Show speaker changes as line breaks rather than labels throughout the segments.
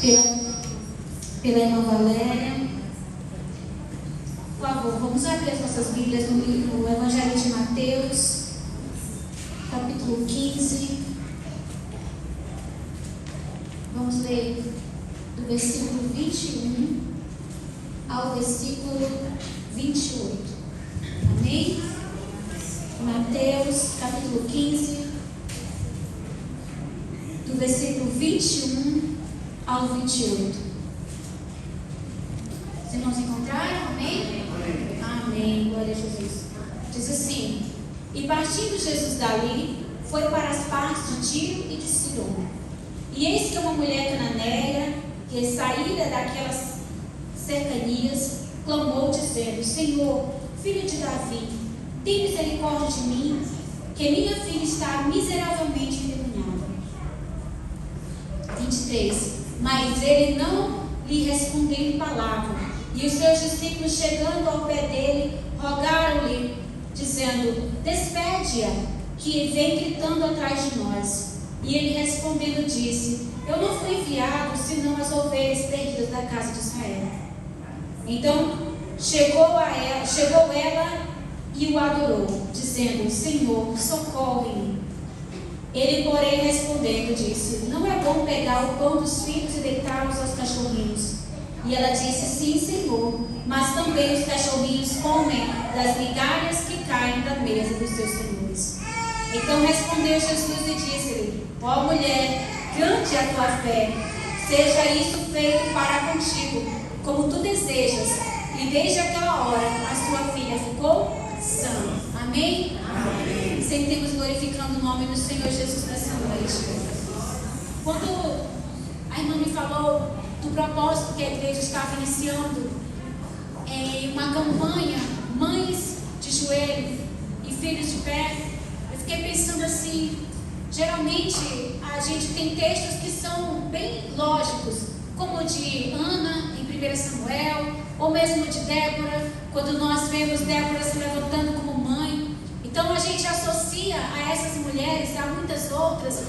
pela irmã Valéria. Por favor, vamos abrir as nossas Bíblias no Evangelho de Mateus, capítulo 15. Vamos ler do versículo 21 ao versículo 28. Amém? Mateus, capítulo 15, do versículo 21 ao 28. Os irmãos encontraram? Amém? Amém. Glória a Jesus. Diz assim: E partindo Jesus dali, foi para as partes de Tiro e de Sidom. E eis que uma mulher cananeia, que saíra daquelas cercanias, clamou, dizendo: Senhor, filho de Davi, tem misericórdia de mim, que minha filha está miseravelmente endemoniada. 23. Mas ele não lhe respondeu palavra. E os seus discípulos, chegando ao pé dele, rogaram-lhe, dizendo: Despede-a, que vem gritando atrás de nós. E ele respondendo disse: Eu não fui enviado, senão as ovelhas perdidas da casa de Israel. Então chegou ela e o adorou, dizendo: Senhor, socorre-me. Ele, porém, respondendo, disse: Não é bom pegar o pão dos filhos e deitá-los aos cachorrinhos. E ela disse: Sim, Senhor, mas também os cachorrinhos comem das migalhas que caem da mesa dos seus senhores. Então respondeu Jesus e disse-lhe: Ó mulher, grande é a tua fé, seja isso feito para contigo, como tu desejas. E desde aquela hora a sua filha ficou sã. Amém? Amém. Sentimos glorificando o nome do Senhor Jesus nessa noite. Quando a irmã me falou do propósito que a igreja estava iniciando em uma campanha, Mães de Joelho e Filhos de Pé, eu fiquei pensando assim: geralmente a gente tem textos que são bem lógicos, como o de Ana em 1 Samuel, ou mesmo de Débora, quando nós vemos Débora se levantando como mãe. Então a gente associa a essas mulheres, a muitas outras,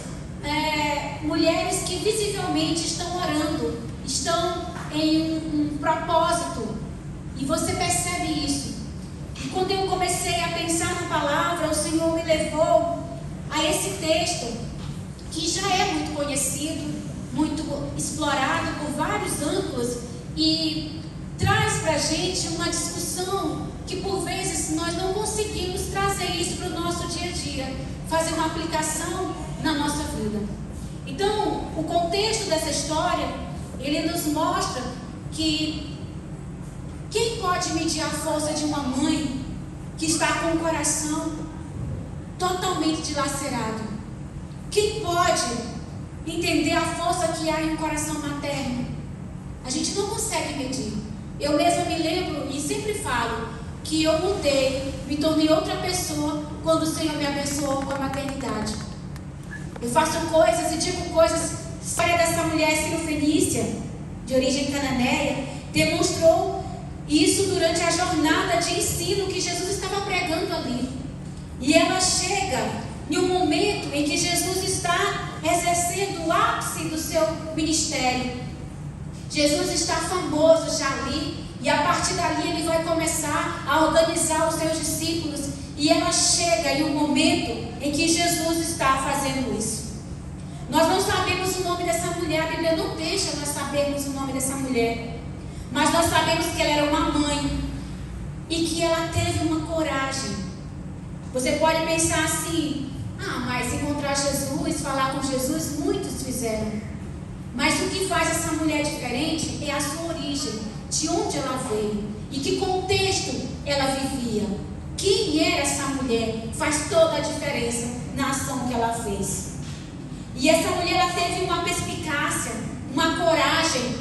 mulheres que visivelmente estão orando, estão em um propósito, e você percebe isso. E quando eu comecei a pensar na palavra, o Senhor me levou a esse texto, que já é muito conhecido, muito explorado por vários ângulos, e traz para a gente uma discussão que por vezes nós não conseguimos trazer isso para o nosso dia a dia, fazer uma aplicação na nossa vida. Então, o contexto dessa história, ele nos mostra que quem pode medir a força de uma mãe que está com o coração totalmente dilacerado? Quem pode entender a força que há em um coração materno? A gente não consegue medir. Eu mesma me lembro e sempre falo que eu mudei, me tornei outra pessoa quando o Senhor me abençoou com a maternidade. Eu faço coisas e digo coisas. A história dessa mulher cirofenícia, de origem cananeia, demonstrou isso durante a jornada de ensino que Jesus estava pregando ali. E ela chega em um momento em que Jesus está exercendo o ápice do seu ministério. Jesus está famoso já ali, e a partir dali ele vai começar a organizar os seus discípulos, e ela chega em um momento em que Jesus está fazendo isso. Nós não sabemos o nome dessa mulher, a Bíblia não deixa nós sabermos o nome dessa mulher, mas nós sabemos que ela era uma mãe e que ela teve uma coragem. Você pode pensar assim: mas encontrar Jesus, falar com Jesus, muitos fizeram. Mas o que faz essa mulher diferente é a sua origem, de onde ela veio e que contexto ela vivia. Quem era essa mulher faz toda a diferença na ação que ela fez. E essa mulher, ela teve uma perspicácia, uma coragem,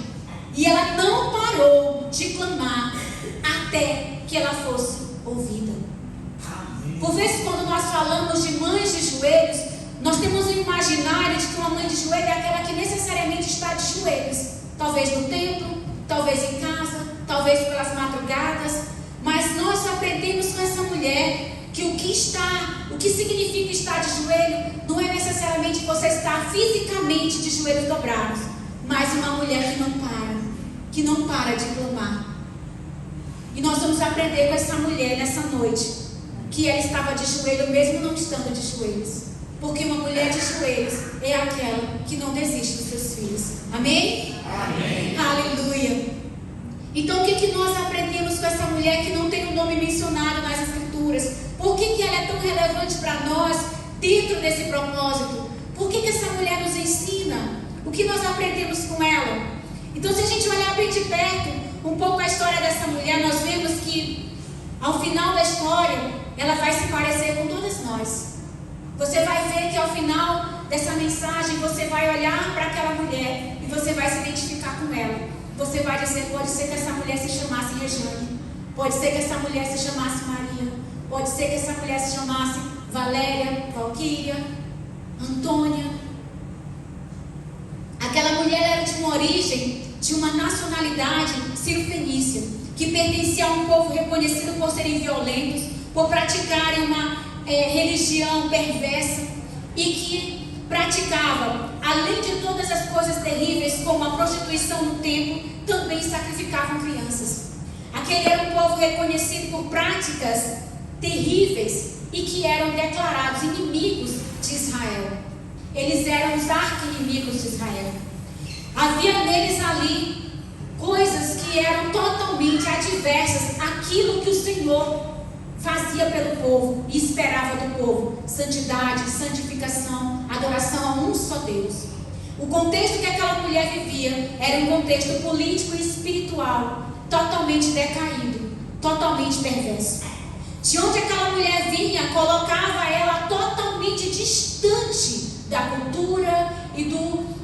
e ela não parou de clamar até que ela fosse ouvida. Por vezes, quando nós falamos de mães de joelhos, nós temos um imaginário de que uma mãe de joelho é aquela que necessariamente está de joelhos, talvez no templo, talvez em casa, talvez pelas madrugadas. Mas nós aprendemos com essa mulher que o que significa estar de joelho não é necessariamente você estar fisicamente de joelhos dobrados, mas uma mulher que não para de clamar. E nós vamos aprender com essa mulher nessa noite, que ela estava de joelho mesmo não estando de joelhos. Porque uma mulher de joelhos é aquela que não desiste dos seus filhos. Amém?
Amém.
Aleluia. Então o que nós aprendemos com essa mulher que não tem o nome mencionado nas Escrituras? Por que ela é tão relevante para nós dentro desse propósito? Por que essa mulher nos ensina? O que nós aprendemos com ela? Então, se a gente olhar bem de perto um pouco a história dessa mulher, nós vemos que ao final da história ela vai se parecer com todas nós. Você vai ver que ao final dessa mensagem você vai olhar para aquela mulher e você vai se identificar com ela. Você vai dizer, pode ser que essa mulher se chamasse Rejane, pode ser que essa mulher se chamasse Maria, pode ser que essa mulher se chamasse Valéria, Valquíria, Antônia. Aquela mulher era de uma origem, de uma nacionalidade sírio-fenícia, que pertencia a um povo reconhecido por serem violentos, por praticarem uma religião perversa, e que praticava, além de todas as coisas terríveis, como a prostituição no templo, também sacrificavam crianças. Aquele era um povo reconhecido por práticas terríveis e que eram declarados inimigos de Israel. Eles eram os arqui-inimigos de Israel. Havia neles ali coisas que eram totalmente adversas àquilo que o Senhor fazia pelo povo e esperava do povo: santidade, santificação, adoração a um só Deus. O contexto que aquela mulher vivia era um contexto político e espiritual totalmente decaído, totalmente perverso. De onde aquela mulher vinha colocava ela totalmente distante da cultura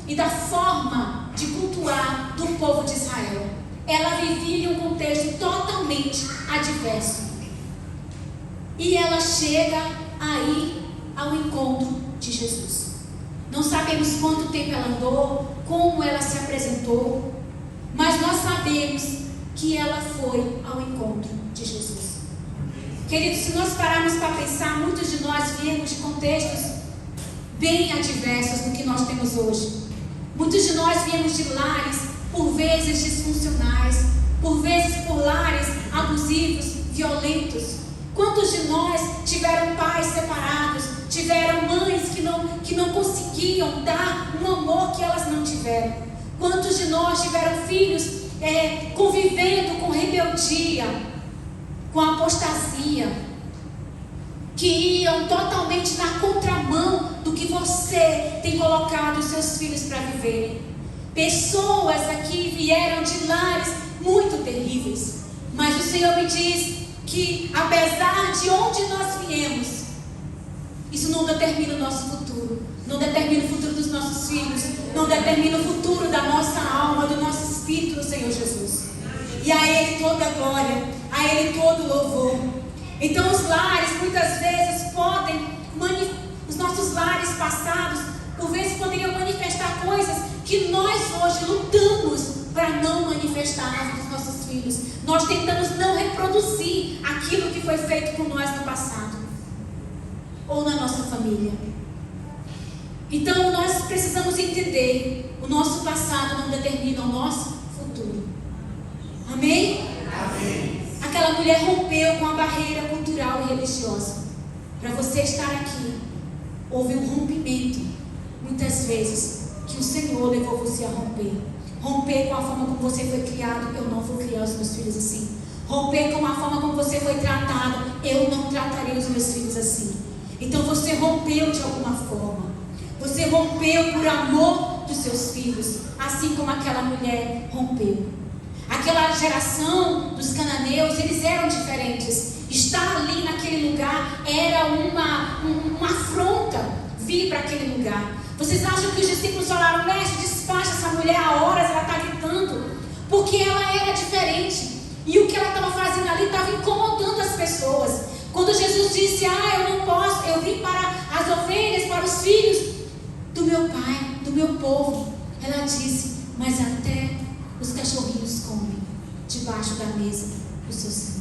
e da forma de cultuar do povo de Israel. Ela vivia em um contexto totalmente adverso. E ela chega aí ao encontro de Jesus. Não sabemos quanto tempo ela andou, como ela se apresentou, mas nós sabemos que ela foi ao encontro de Jesus. Queridos, se nós pararmos para pensar, muitos de nós viemos de contextos bem adversos do que nós temos hoje. Muitos de nós viemos de lares, por vezes disfuncionais, por vezes por lares abusivos, violentos. Quantos de nós tiveram pais separados, tiveram mães que não conseguiam dar um amor que elas não tiveram? Quantos de nós tiveram filhos convivendo com rebeldia, com apostasia, que iam totalmente na contramão do que você tem colocado os seus filhos para viverem? Pessoas aqui vieram de lares muito terríveis, mas o Senhor me diz que apesar de onde nós viemos, isso não determina o nosso futuro, não determina o futuro dos nossos filhos, não determina o futuro da nossa alma, do nosso espírito no Senhor Jesus. E a Ele toda a glória, a Ele todo o louvor. Então os lares muitas vezes os nossos lares passados, por vezes poderiam manifestar coisas que nós hoje lutamos para não manifestar na vida dos nossos filhos. Nós tentamos não reproduzir aquilo que foi feito por nós no passado ou na nossa família. Então nós precisamos entender: o nosso passado não determina o nosso futuro. Amém?
Amém.
Aquela mulher rompeu com a barreira cultural e religiosa. Para você estar aqui, houve um rompimento, muitas vezes, que o Senhor levou você a romper. Romper com a forma como você foi criado. Eu não vou criar os meus filhos assim. Romper com a forma como você foi tratado. Eu não tratarei os meus filhos assim. Então você rompeu de alguma forma. Você rompeu por amor dos seus filhos, assim como aquela mulher rompeu. Aquela geração dos cananeus, eles eram diferentes. Estar ali naquele lugar era uma afronta vir para aquele lugar. Vocês acham que os discípulos falaram: mestre, despacha essa mulher há horas, ela está gritando? Porque ela era diferente. E o que ela estava fazendo ali estava incomodando as pessoas. Quando Jesus disse: eu não posso, eu vim para as ovelhas, para os filhos do meu pai, do meu povo. Ela disse: mas até os cachorrinhos comem debaixo da mesa do seu Senhor.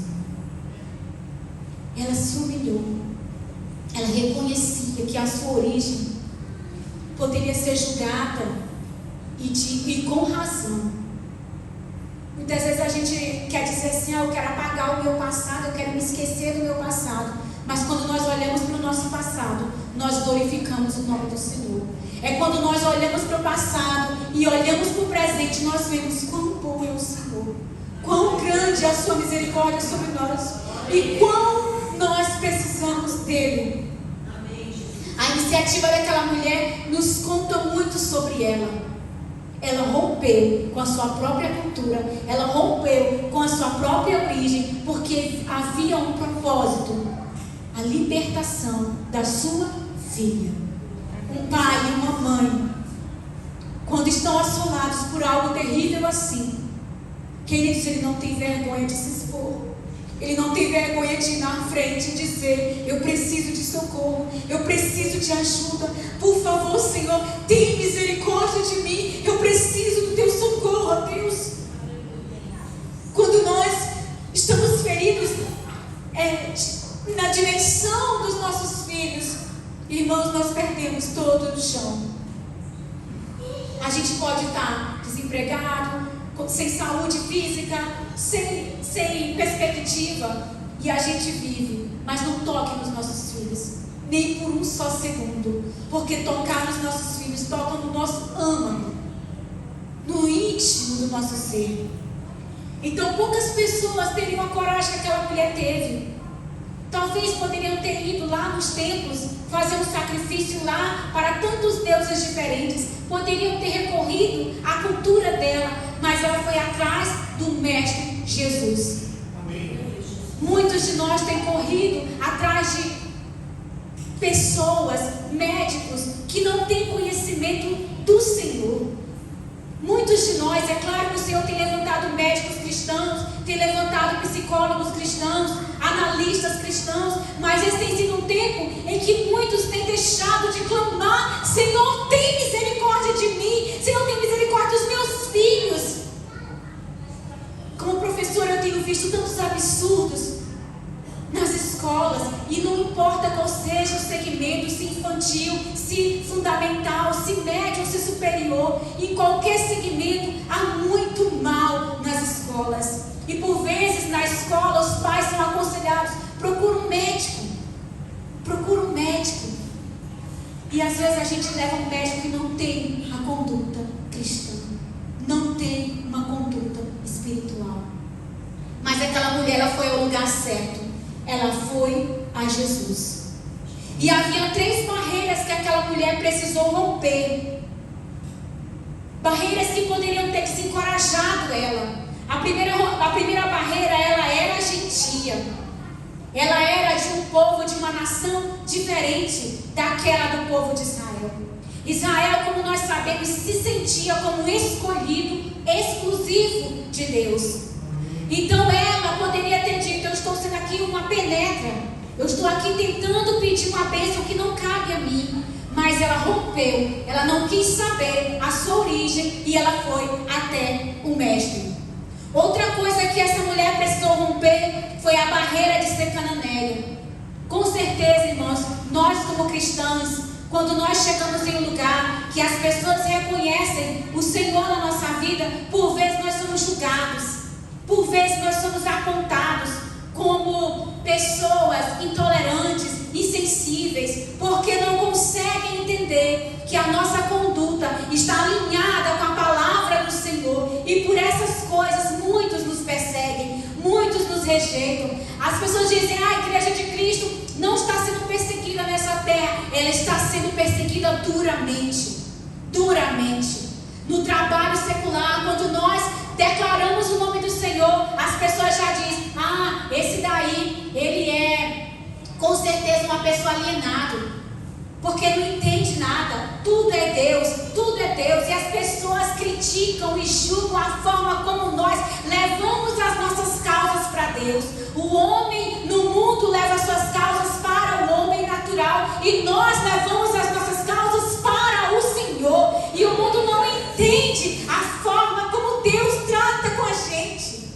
Ela se humilhou. Ela reconhecia que a sua origem poderia ser julgada e com razão. Muitas vezes a gente quer dizer assim, eu quero apagar o meu passado, eu quero me esquecer do meu passado. Mas quando nós olhamos para o nosso passado, nós glorificamos o nome do Senhor. É quando nós olhamos para o passado e olhamos para o presente, nós vemos quão bom é o Senhor, quão grande é a sua misericórdia sobre nós e quão nós precisamos dele. A iniciativa daquela mulher nos conta muito sobre ela. Ela rompeu com a sua própria cultura, ela rompeu com a sua própria origem, porque havia um propósito, a libertação da sua filha. Um pai e uma mãe, quando estão assolados por algo terrível assim, queridos, ele não tem vergonha de se expor. Ele não tem vergonha de ir na frente e dizer: eu preciso de socorro, eu preciso de ajuda. Por favor, Senhor, tem misericórdia de mim. Eu preciso do teu socorro, ó Deus. Quando nós estamos feridos na direção dos nossos filhos, irmãos, nós perdemos todo o chão. A gente pode estar desempregado, sem saúde física, sem perspectiva, e a gente vive, mas não toque nos nossos filhos, nem por um só segundo, porque tocar nos nossos filhos toca no nosso âmago, no íntimo do nosso ser. Então poucas pessoas teriam a coragem que aquela mulher teve. Talvez poderiam ter ido lá nos templos, fazer um sacrifício lá para tantos deuses diferentes, poderiam ter recorrido à cultura dela, mas ela foi atrás do Mestre Jesus. Amém. Muitos de nós têm corrido atrás de pessoas, médicos, que não têm conhecimento do Senhor. Muitos de nós, é claro que o Senhor tem levantado médicos cristãos, tem levantado psicólogos cristãos, analistas cristãos, mas esse tem sido um tempo em que muitos têm deixado de clamar: Senhor, tem misericórdia de mim, Senhor, tem misericórdia dos meus filhos. Como professora, eu tenho visto tantos absurdos nas escolas, e não importa qual seja o segmento, se infantil, se fundamental, se médio, se superior, em qualquer segmento há muito mal nas escolas. E por vezes na escola os pais são aconselhados: procura um médico, e às vezes a gente leva um médico que não tem a conduta cristã, não tem uma conduta espiritual. Mas aquela mulher, ela foi ao lugar certo, ela foi a Jesus. E havia 3 barreiras que aquela mulher precisou romper, barreiras que poderiam ter desencorajado ela. A primeira barreira, ela era gentia, ela era de um povo, de uma nação diferente daquela do povo de Israel. Israel, como nós sabemos, se sentia como escolhido, exclusivo de Deus. Então ela poderia ter dito: eu estou sendo aqui uma penetra, eu estou aqui tentando pedir uma bênção que não cabe a mim. Mas ela rompeu, ela não quis saber a sua origem, e ela foi até o mestre. Outra coisa que essa mulher precisou romper foi a barreira de ser cananeia. Com certeza, irmãos, nós como cristãos, quando nós chegamos em um lugar que as pessoas reconhecem o Senhor na nossa vida, por vezes nós somos julgados, por vezes nós somos apontados como pessoas intolerantes, insensíveis, porque não conseguem entender que a nossa conduta está alinhada com a palavra do Senhor, e por essas coisas muitos nos perseguem, muitos nos rejeitam. As pessoas dizem: a igreja de Cristo não está sendo perseguida nessa terra, ela está sendo perseguida duramente. No trabalho secular, quando nós declaramos o nome do Senhor, as pessoas já dizem: esse daí, ele é com certeza uma pessoa alienada, porque não entende nada, tudo é Deus, e as pessoas criticam e julgam a forma como nós levamos as nossas causas para Deus. O homem no mundo leva as suas causas para o homem natural, e nós levamos as nossas causas para o Senhor, e o mundo não entende a forma como Deus trata com a gente.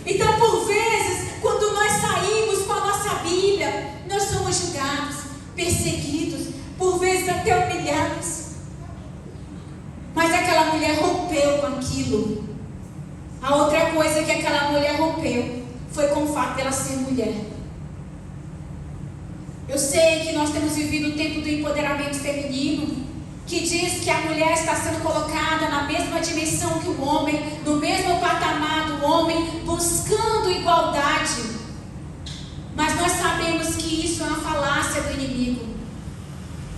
Então, por vezes, quando nós saímos com a nossa Bíblia, nós somos julgados, perseguidos, por vezes até humilhados. Mas aquela mulher mulher rompeu com aquilo. A outra coisa que aquela mulher rompeu foi com o fato dela ser mulher. Eu sei que nós temos vivido o tempo do empoderamento feminino, que diz que a mulher está sendo colocada na mesma dimensão que o homem, no mesmo patamar do homem, buscando igualdade. Mas nós sabemos que isso é uma falácia do inimigo.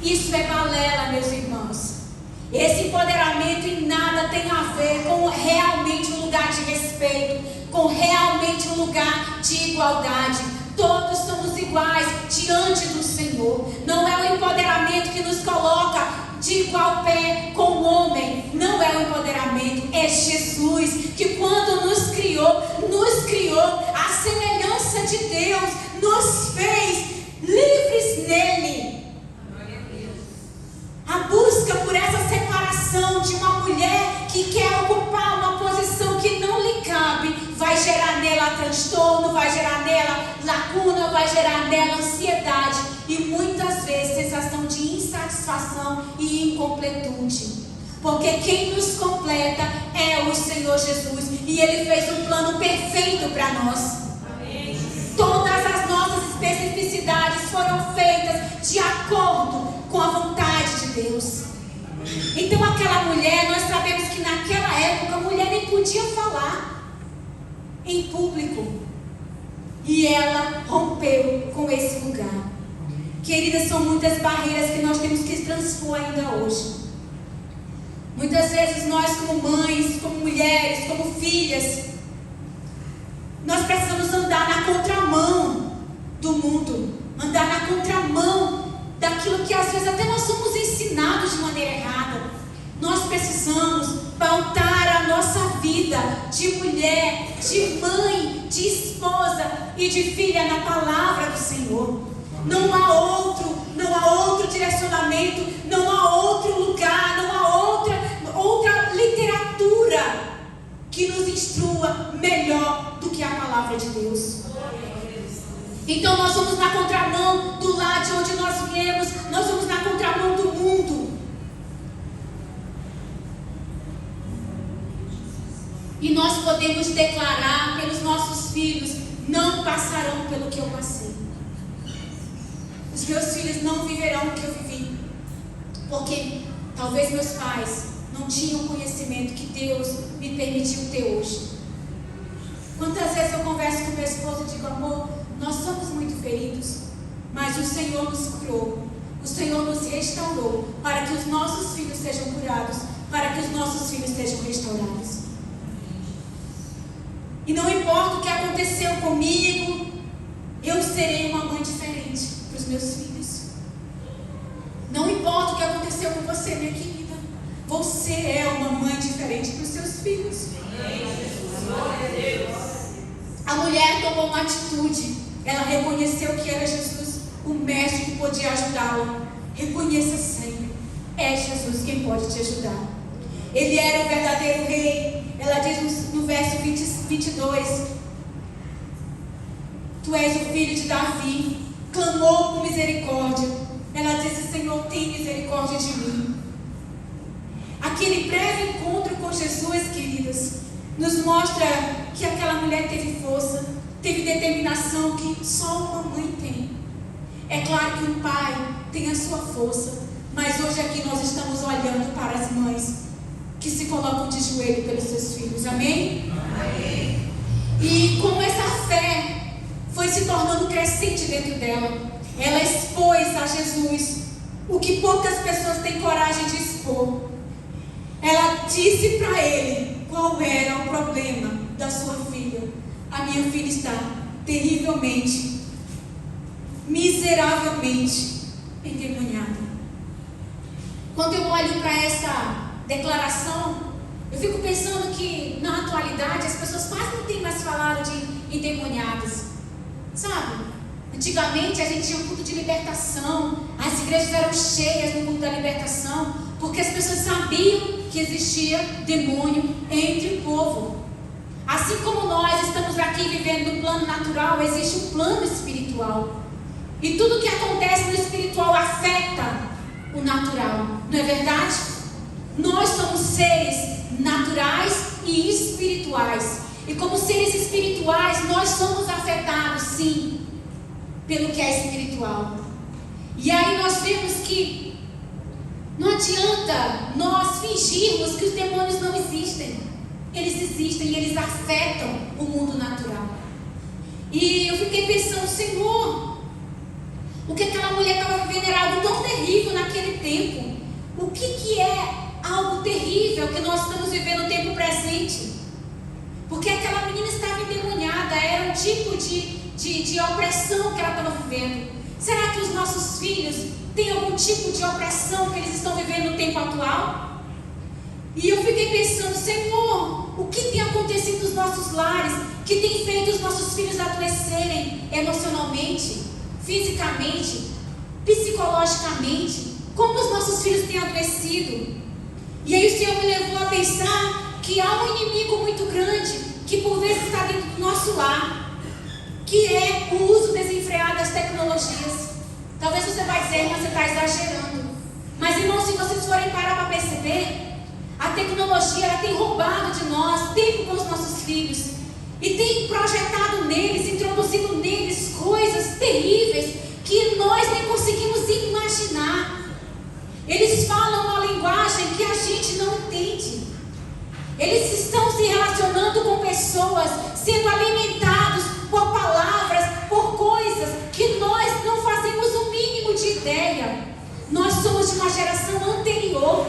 Isso é balela, meus irmãos. Esse empoderamento em nada tem a ver com realmente um lugar de respeito, com realmente um lugar de igualdade. Todos somos iguais diante do Senhor. Não é o empoderamento que nos coloca de igual pé com o homem. Não é o empoderamento, é Jesus, que quando nos criou à semelhança de Deus, nos fez livres nele. A busca por essa separação de uma mulher que quer ocupar uma posição que não lhe cabe, vai gerar nela transtorno, vai gerar nela lacuna, vai gerar nela ansiedade e muitas vezes sensação de insatisfação e incompletude. Porque quem nos completa é o Senhor Jesus, e Ele fez um plano perfeito para nós. Amém. Todas as nossas especificidades foram feitas de acordo com a vontade de Deus. Então aquela mulher, nós sabemos que naquela época a mulher nem podia falar em público, e ela rompeu com esse lugar. Queridas, são muitas barreiras que nós temos que transpor ainda hoje. Muitas vezes nós, como mães, como mulheres, como filhas, nós precisamos andar na contramão do mundo, andar na contramão daquilo que às vezes até nós somos ensinados de maneira errada. Nós precisamos pautar a nossa vida de mulher, de mãe, de esposa e de filha na palavra do Senhor. Não há outro direcionamento, não há outro lugar, não há outra literatura que nos instrua melhor do que a palavra de Deus. Então nós vamos na contramão do lado de onde nós viemos, nós vamos na contramão do mundo. E nós podemos declarar pelos nossos filhos: não passarão pelo que eu passei. Os meus filhos não viverão o que eu vivi, porque talvez meus pais não tinham o conhecimento que Deus me permitiu ter hoje. Quantas vezes eu converso com meu esposo e digo: amor, nós somos muito feridos, mas o Senhor nos curou, o Senhor nos restaurou, para que os nossos filhos sejam curados, para que os nossos filhos sejam restaurados. E não importa o que aconteceu comigo, eu serei uma mãe diferente para os meus filhos. Não importa o que aconteceu com você, minha querida, você é uma mãe diferente para os seus filhos. A mulher tomou uma atitude, ela reconheceu que era Jesus, o mestre que podia ajudá-la. Reconheça sempre, é Jesus quem pode te ajudar. Ele era o verdadeiro rei. Ela diz no verso 22: tu és o filho de Davi, clamou por misericórdia. Ela disse: Senhor, tem misericórdia de mim. Aquele breve encontro com Jesus, queridas, nos mostra que aquela mulher teve força, teve determinação que só uma mãe tem. É claro que um pai tem a sua força, mas hoje aqui nós estamos olhando para as mães que se colocam de joelho pelos seus filhos. Amém? Amém. E como essa fé foi se tornando crescente dentro dela, ela expôs a Jesus o que poucas pessoas têm coragem de expor. Ela disse para ele qual era o problema da sua filha. A minha filha está terrivelmente, miseravelmente endemoniada. Quando eu olho para essa declaração, eu fico pensando que na atualidade as pessoas quase não têm mais falado de endemoniadas, sabe? Antigamente a gente tinha um culto de libertação, as igrejas eram cheias no culto da libertação, porque as pessoas sabiam que existia demônio entre o povo. Assim como nós estamos aqui vivendo no plano natural, existe um plano espiritual, e tudo que acontece no espiritual afeta o natural, não é verdade? Nós somos seres naturais e espirituais. E como seres espirituais, nós somos afetados, sim, pelo que é espiritual. E aí nós vemos que não adianta nós fingirmos que os demônios não existem. Eles existem e eles afetam o mundo natural. E eu fiquei pensando, Senhor, o que aquela mulher estava vivendo era algo tão terrível naquele tempo. O que é algo terrível que nós estamos vivendo no tempo presente? Porque aquela menina estava endemoniada, era um tipo de opressão que ela estava vivendo. Será que os nossos filhos têm algum tipo de opressão que eles estão vivendo no tempo atual? E eu fiquei pensando, Senhor, o que tem acontecido nos nossos lares que tem feito os nossos filhos adoecerem emocionalmente, fisicamente, psicologicamente? Como os nossos filhos têm adoecido? E aí o Senhor me levou a pensar que há um inimigo muito grande que por vezes está dentro do nosso lar, que é o uso desenfreado das tecnologias. Talvez você vai dizer, mas você está exagerando. Mas irmãos, se vocês forem parar para perceber, a tecnologia ela tem roubado de nós tempo com os nossos filhos e tem projetado neles, introduzido neles coisas terríveis que nós nem conseguimos imaginar. Eles falam uma linguagem que a gente não entende. Eles estão se relacionando com pessoas, sendo alimentados por palavras, por coisas que nós não fazemos o mínimo de ideia. Nós somos de uma geração anterior.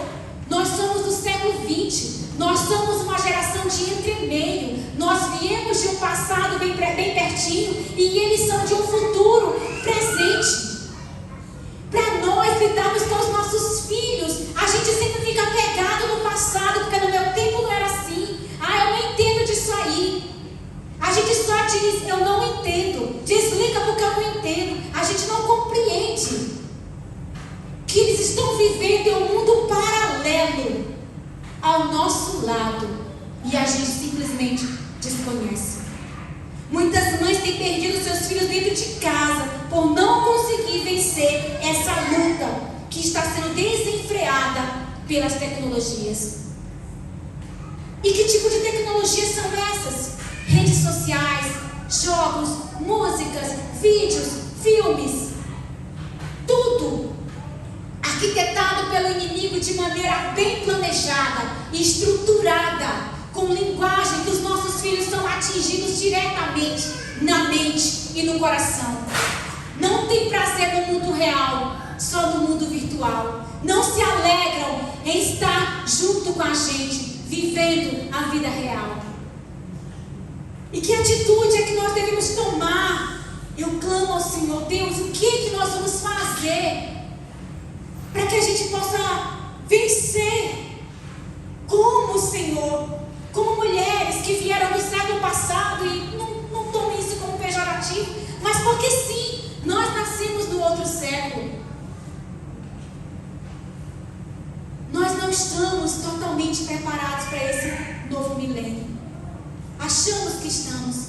Nós somos do século XX. Nós somos uma geração de entremeio. Nós viemos de um passado bem pertinho e eles são de um futuro presente. Para nós lidarmos com os nossos filhos, a gente sempre fica pegado no passado, porque no meu tempo não era assim. Eu não entendo disso aí. A gente só diz, eu não entendo. Desliga porque eu não entendo. A gente não compreende que eles estão vivendo em um mundo paralelo ao nosso lado e a gente simplesmente desconhece. Muitas mães têm perdido seus filhos dentro de casa por não conseguir vencer essa luta que está sendo desenfreada pelas tecnologias. E que tipo de tecnologias são essas? Redes sociais, jogos, músicas, vídeos, filmes, tudo arquitetado pelo inimigo de maneira bem planejada e estruturada, com linguagem que os nossos filhos são atingidos diretamente na mente e no coração. Não tem prazer no mundo real, só no mundo virtual. Não se alegram em estar junto com a gente, vivendo a vida real. E que atitude é que nós devemos tomar? Eu clamo ao Senhor, Deus, o que é que nós vamos fazer para que a gente possa vencer como Senhor? Como mulheres que vieram do século passado e não tomem isso como pejorativo, mas porque sim, nós nascemos no outro século. Nós não estamos totalmente preparados para esse novo milênio. Achamos que estamos,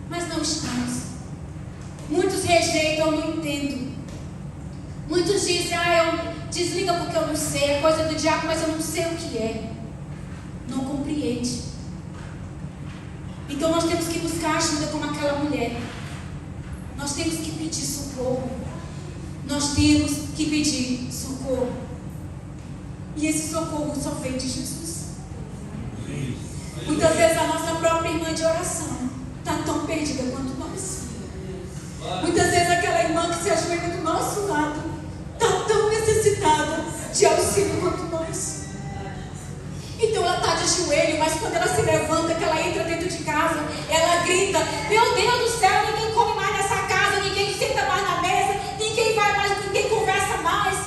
mas não estamos. Muitos rejeitam, eu não entendo. Muitos dizem, eu desliga porque eu não sei, é coisa do diabo, mas eu não sei o que é. Não compreende. Então nós temos que buscar ajuda como aquela mulher. Nós temos que pedir socorro. Nós temos que pedir socorro. E esse socorro só vem de Jesus. Muitas vezes a nossa própria irmã de oração está tão perdida quanto nós. Muitas vezes aquela irmã que se ajoelha do nosso lado está tão necessitada de auxílio quanto nós. Então ela está de joelho, mas quando ela se levanta, que ela entra dentro de casa, ela grita, meu Deus do céu, ninguém come mais nessa casa, ninguém senta mais na mesa, ninguém vai mais, ninguém conversa mais.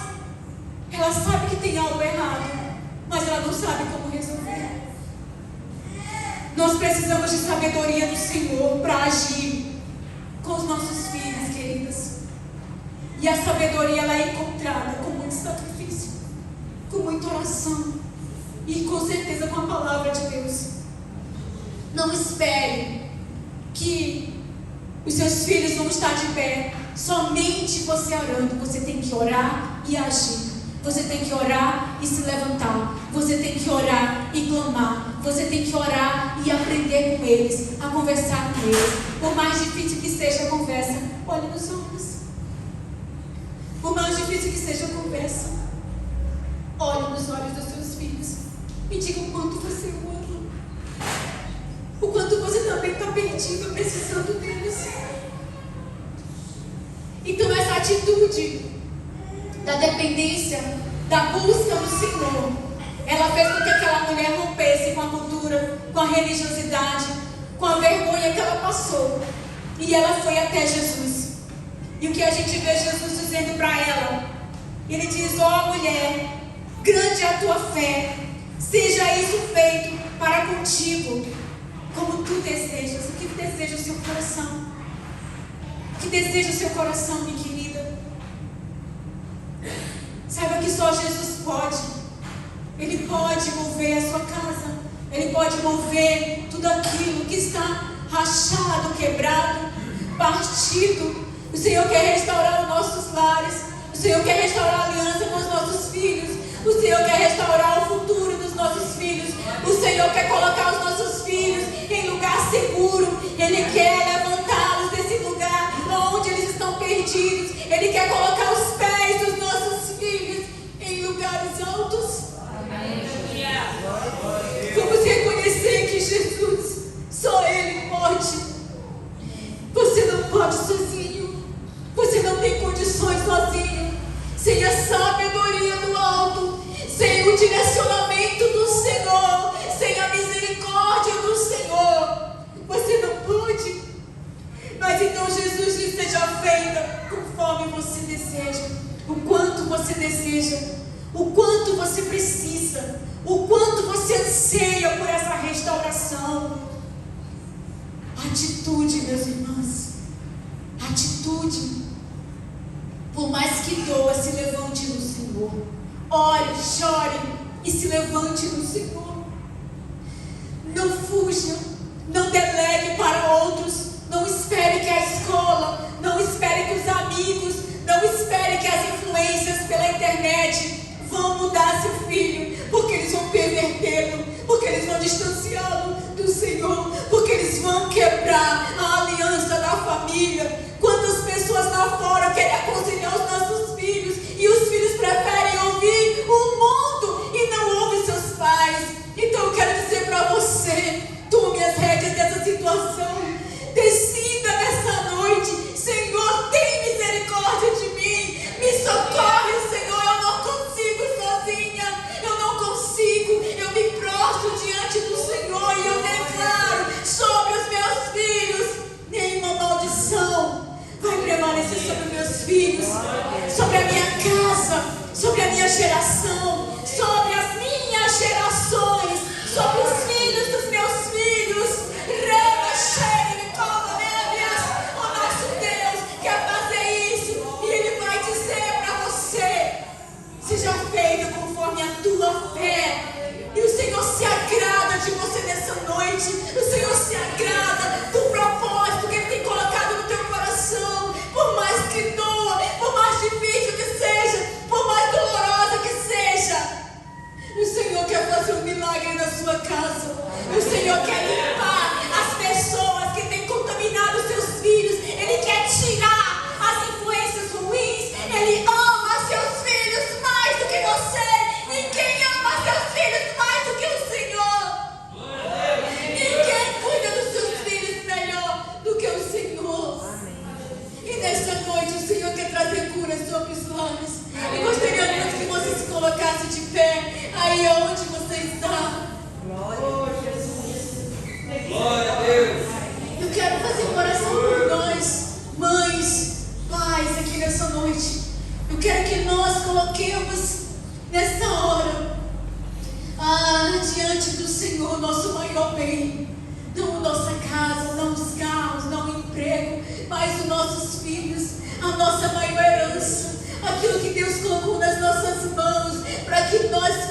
Ela sabe que tem algo errado, mas ela não sabe como resolver. Nós precisamos de sabedoria do Senhor para agir com os nossos filhos, queridas. E a sabedoria ela é encontrada com muito sacrifício, com muita oração e com certeza com a palavra de Deus. Não espere que os seus filhos vão estar de pé somente você orando. Você tem que orar e agir. Você tem que orar e se levantar. Você tem que orar e clamar. Você tem que orar e aprender com eles, a conversar com eles. Por mais difícil que seja a conversa, olhe nos olhos. Por mais difícil que seja a conversa, olhe nos olhos dos seus filhos e diga o quanto você o ama. O quanto você também está perdido, precisando deles. Então essa atitude da dependência, da busca do Senhor, ela fez com que aquela mulher rompesse com a cultura, com a religiosidade, com a vergonha que ela passou. E ela foi até Jesus. E o que a gente vê Jesus dizendo para ela? Ele diz: ó mulher, grande é a tua fé, seja isso feito para contigo, como tu desejas. O que deseja o seu coração? O que deseja o seu coração, minha querida? Saiba que só Jesus pode. Ele pode mover a sua casa. Ele pode mover tudo aquilo que está rachado, quebrado, partido. O Senhor quer restaurar os nossos lares. O Senhor quer restaurar a aliança com os nossos filhos. O Senhor quer restaurar o futuro dos nossos filhos. O Senhor quer colocar os nossos filhos em lugar seguro. Ele quer levantá-los desse lugar onde eles estão perdidos. Ele quer colocar os pés dos nossos filhos em lugares altos. Vamos reconhecer que Jesus, só Ele pode. Você não pode sozinho. Você não tem condições sozinho. Sem a sabedoria do alto, sem o direcionamento do Senhor, sem a misericórdia do Senhor, você não pode. Mas então Jesus diz: seja feita conforme você deseja. O quanto você deseja, o quanto você precisa, o quanto você anseia por essa restauração. Atitude, meus irmãos, atitude. Por mais que doa, se levante no Senhor. Ore, chore e se levante no Senhor. Não fuja, não delegue para outros. Não espere que a escola, não espere que os amigos, não espere que as influências pela internet vão mudar seu filho, porque eles vão pervertê-lo, porque eles vão distanciá-lo do Senhor, porque eles vão quebrar a aliança da família. Quantas pessoas lá fora querem aconselhar os nossos filhos e os filhos preferem ouvir o mundo e não ouvem seus pais. Então eu quero dizer para você: tome as rédeas dessa situação. Decida nessa noite: Senhor, tem misericórdia de mim. Me socorre, Senhor. Eu não consigo sozinha. Eu não consigo. Eu me prostro diante do Senhor e eu declaro sobre os meus filhos: nenhuma maldição vai prevalecer sobre meus filhos, sobre a minha casa, sobre a minha geração, sobre as minhas gerações, sobre os filhos dos meus filhos. O nosso Deus quer fazer isso e Ele vai dizer para você: seja feito conforme a tua fé. E o Senhor se agrada de você nessa noite. O Senhor se agrada do propósito que Ele tem colocado no teu coração. Por mais que doa, por mais difícil que seja, por mais dolorosa que seja, o Senhor quer fazer um milagre na sua casa. O Senhor quer limpar as pessoas que têm contaminado os seus filhos. Ele quer tirar as influências ruins. Ele ama seus filhos mais do que você. Ninguém ama seus filhos mais do que o Senhor. Ninguém cuida dos seus filhos melhor do que o Senhor. E nesta noite o Senhor quer trazer cura sobre os lares. Eu gostaria muito que você se colocasse de pé aí onde você está.
Glória a Deus.
Eu quero fazer uma oração por nós, mães, pais, aqui nessa noite. Eu quero que nós coloquemos nessa hora diante do Senhor nosso maior bem. Não a nossa casa, não os carros, não o emprego, mas os nossos filhos, a nossa maior herança, aquilo que Deus colocou nas nossas mãos, para que nós